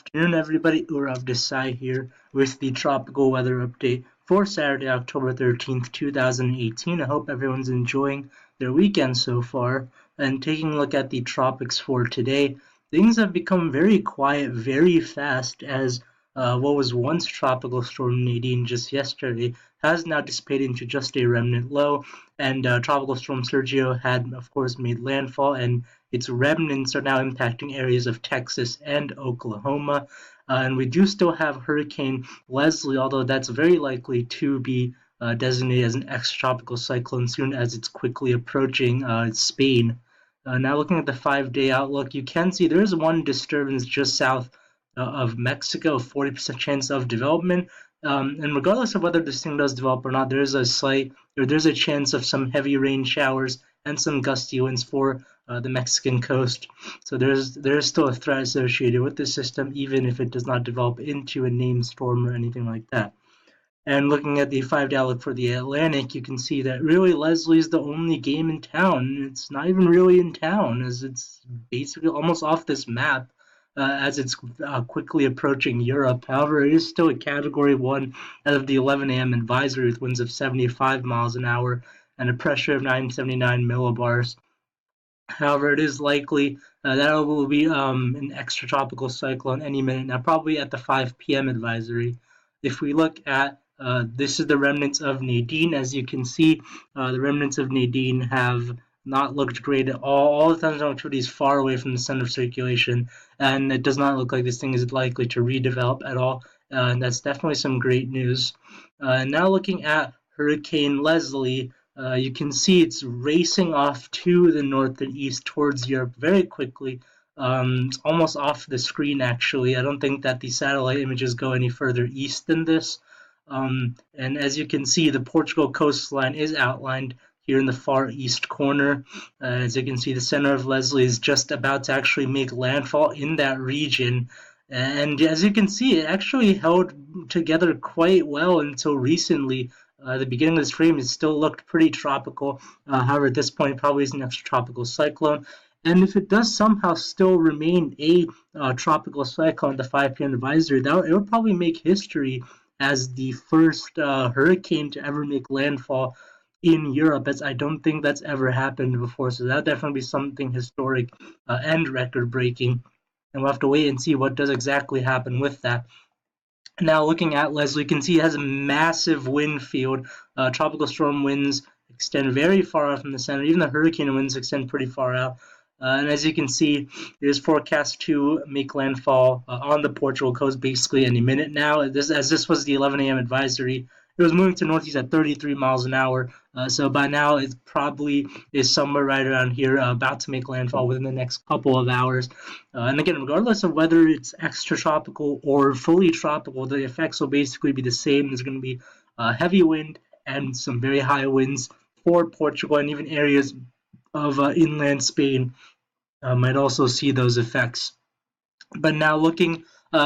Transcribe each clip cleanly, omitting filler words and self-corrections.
Afternoon, everybody. Urav Desai here with the tropical weather update for Saturday, October 13th, 2018. I hope everyone's enjoying their weekend so far. And taking a look at the tropics for today, things have become very quiet very fast as what was once Tropical Storm Nadine just yesterday has now dissipated into just a remnant low. And Tropical Storm Sergio had, of course, made landfall, and its remnants are now impacting areas of Texas and Oklahoma. And we do still have Hurricane Leslie, although that's very likely to be designated as an extratropical cyclone soon as it's quickly approaching Spain. Now, looking at the 5-day outlook, you can see there is one disturbance just south of Mexico, 40% chance of development. And regardless of whether this thing does develop or not, there's a chance of some heavy rain showers and some gusty winds for the Mexican coast. So there's still a threat associated with the system, even if it does not develop into a named storm or anything like that. And looking at the 5-day outlook for the Atlantic, you can see that really Leslie's the only game in town. It's not even really in town, as it's basically almost off this map as it's quickly approaching Europe. However, it is still a Category 1 out of the 11 a.m. advisory with winds of 75 miles an hour and a pressure of 979 millibars. However, it is likely that it will be an extratropical cyclone any minute now, probably at the 5 p.m. advisory. If we look at this is the remnants of Nadine. As you can see, the remnants of Nadine have not looked great at all. All the thunderstorm activity is far away from the center of circulation, and it does not look like this thing is likely to redevelop at all. And that's definitely some great news. Now looking at Hurricane Leslie, you can see it's racing off to the north and east towards Europe very quickly. It's almost off the screen, actually. I don't think that the satellite images go any further east than this. And as you can see, the Portugal coastline is outlined here in the far east corner. As you can see, the center of Leslie is just about to actually make landfall in that region. And as you can see, it actually held together quite well until recently. The beginning of this frame, it still looked pretty tropical. However, at this point, it probably is an extratropical cyclone. And if it does somehow still remain a tropical cyclone, the 5 p.m. advisory, it would probably make history as the first hurricane to ever make landfall in Europe, as I don't think that's ever happened before. So that would definitely be something historic and record-breaking. And we'll have to wait and see what does exactly happen with that. Now, looking at Leslie, you can see it has a massive wind field. Tropical storm winds extend very far out from the center. Even the hurricane winds extend pretty far out. And as you can see, it is forecast to make landfall on the Portugal coast basically any minute now. As this was the 11 a.m. advisory, it was moving to northeast at 33 miles an hour. So by now, it probably is somewhere right around here, about to make landfall within the next couple of hours. And again, regardless of whether it's extratropical or fully tropical, the effects will basically be the same. There's going to be heavy wind and some very high winds for Portugal, and even areas of inland Spain might also see those effects. But now looking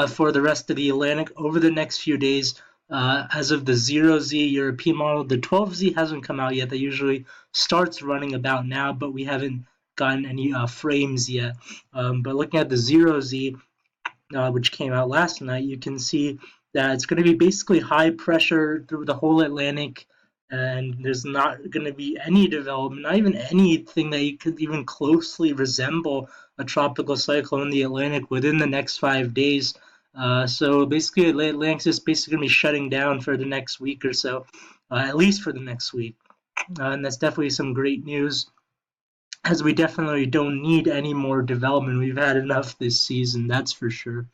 for the rest of the Atlantic over the next few days, as of the 0Z European model, the 12Z hasn't come out yet. That usually starts running about now, but we haven't gotten any frames yet. But looking at the 0Z, which came out last night, you can see that it's going to be basically high pressure through the whole Atlantic, and there's not going to be any development, not even anything that you could even closely resemble a tropical cyclone in the Atlantic within the next 5 days. So basically, Atlantic is basically going to be shutting down for the next week or so, at least for the next week. And that's definitely some great news, as we definitely don't need any more development. We've had enough this season, that's for sure.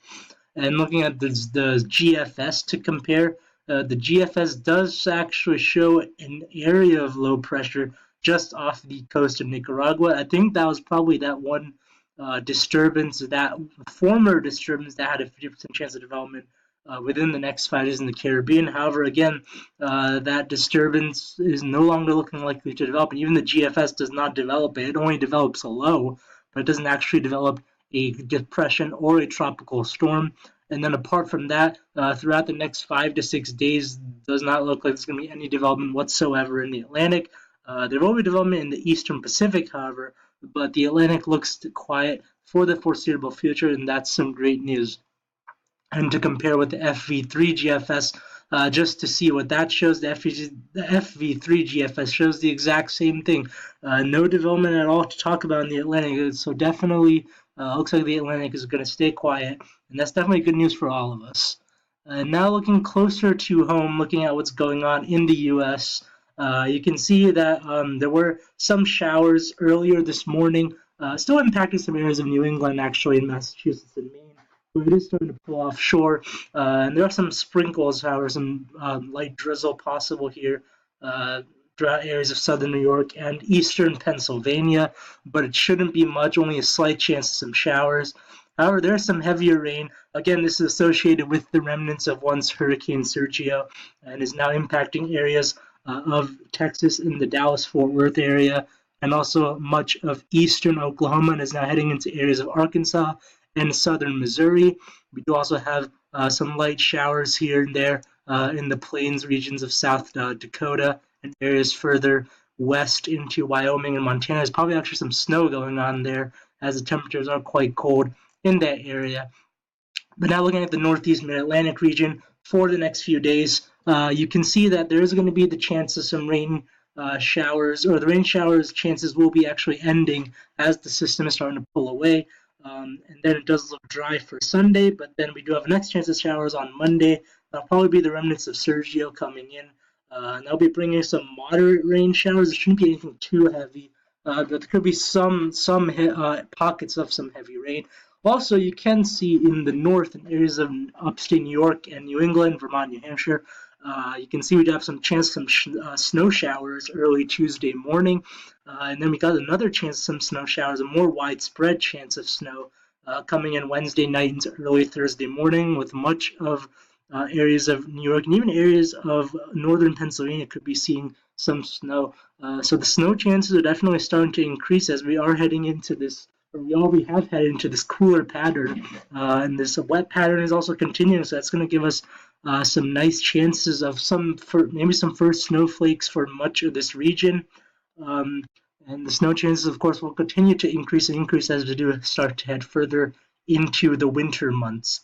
And looking at the GFS to compare, the GFS does actually show an area of low pressure just off the coast of Nicaragua. I think that was probably that one disturbance, that former disturbance that had a 50% chance of development within the next 5 days in the Caribbean. However, again, that disturbance is no longer looking likely to develop, and even the GFS does not develop it. It only develops a low, but it doesn't actually develop a depression or a tropical storm. And then apart from that, throughout the next 5 to 6 days, does not look like there's going to be any development whatsoever in the Atlantic. There will be development in the Eastern Pacific, however, but the Atlantic looks quiet for the foreseeable future, and that's some great news. and to compare with the FV3 GFS just to see what that shows. The FV3 GFS shows the exact same thing. No development at all to talk about in the Atlantic, so definitely looks like the Atlantic is going to stay quiet, and that's definitely good news for all of us. Now looking closer to home, looking at what's going on in the U.S., you can see that there were some showers earlier this morning, still impacting some areas of New England, actually, in Massachusetts and Maine. But it is starting to pull offshore, and there are some sprinkles, however, some light drizzle possible here throughout areas of southern New York and eastern Pennsylvania, but it shouldn't be much, only a slight chance of some showers. However, there's some heavier rain. Again, this is associated with the remnants of once Hurricane Sergio and is now impacting areas of Texas in the Dallas-Fort Worth area, and also much of eastern Oklahoma, and is now heading into areas of Arkansas and southern Missouri. We do also have some light showers here and there in the plains regions of South Dakota and areas further west into Wyoming and Montana. There's probably actually some snow going on there as the temperatures are quite cold in that area. But now looking at the northeast mid-Atlantic region for the next few days, you can see that there is going to be the chance of some rain showers, or the rain showers chances will be actually ending as the system is starting to pull away. And then it does look dry for Sunday, but then we do have the next chance of showers on Monday. That'll probably be the remnants of Sergio coming in. And they'll be bringing some moderate rain showers. It shouldn't be anything too heavy, but there could be some pockets of some heavy rain. Also, you can see in the north, in areas of upstate New York and New England, Vermont, New Hampshire, you can see we do have some chance of some snow showers early Tuesday morning. And then we got another chance of some snow showers, a more widespread chance of snow coming in Wednesday night into early Thursday morning, with much of areas of New York and even areas of northern Pennsylvania could be seeing some snow. So the snow chances are definitely starting to increase as we are heading into this, or we have headed into this cooler pattern, and this wet pattern is also continuing. So that's going to give us some nice chances of maybe some first snowflakes for much of this region. And the snow chances, of course, will continue to increase as we do start to head further into the winter months.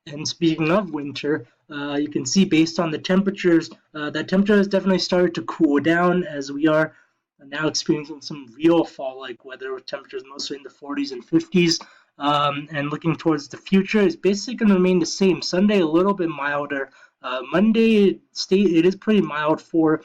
And speaking of winter, you can see based on the temperatures, that temperature has definitely started to cool down as we are now experiencing some real fall-like weather with temperatures mostly in the 40s and 50s. And looking towards the future, is basically going to remain the same. Sunday a little bit milder. Monday it is pretty mild for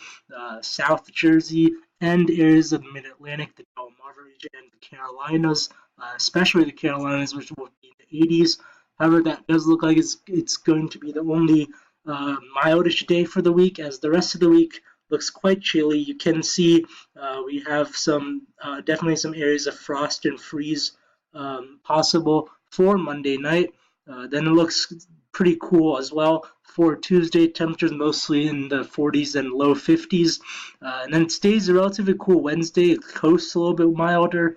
South Jersey and areas of the Mid-Atlantic, the Delmarva region, and the Carolinas, especially the Carolinas, which will be in the 80s. However, that does look like it's going to be the only mildish day for the week, as the rest of the week looks quite chilly. You can see we have definitely some areas of frost and freeze possible for Monday night. Then it looks pretty cool as well for Tuesday. Temperatures mostly in the 40s and low 50s. And then it stays relatively cool Wednesday. It coasts a little bit milder.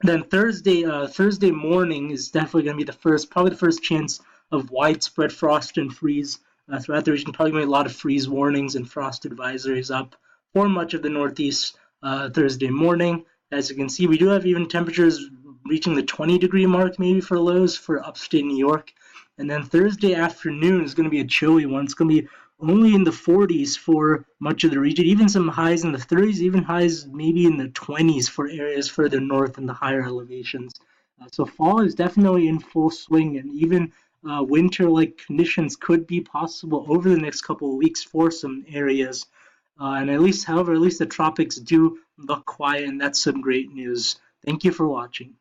Then Thursday morning is definitely going to be probably the first chance of widespread frost and freeze throughout the region. Probably going to be a lot of freeze warnings and frost advisories up for much of the Northeast Thursday morning. As you can see, we do have even temperatures reaching the 20-degree mark maybe for lows for upstate New York. And then Thursday afternoon is going to be a chilly one. It's going to be only in the 40s for much of the region, even some highs in the 30s, even highs maybe in the 20s for areas further north in the higher elevations. So fall is definitely in full swing, and even winter-like conditions could be possible over the next couple of weeks for some areas. And at least the tropics do look quiet, and that's some great news. Thank you for watching.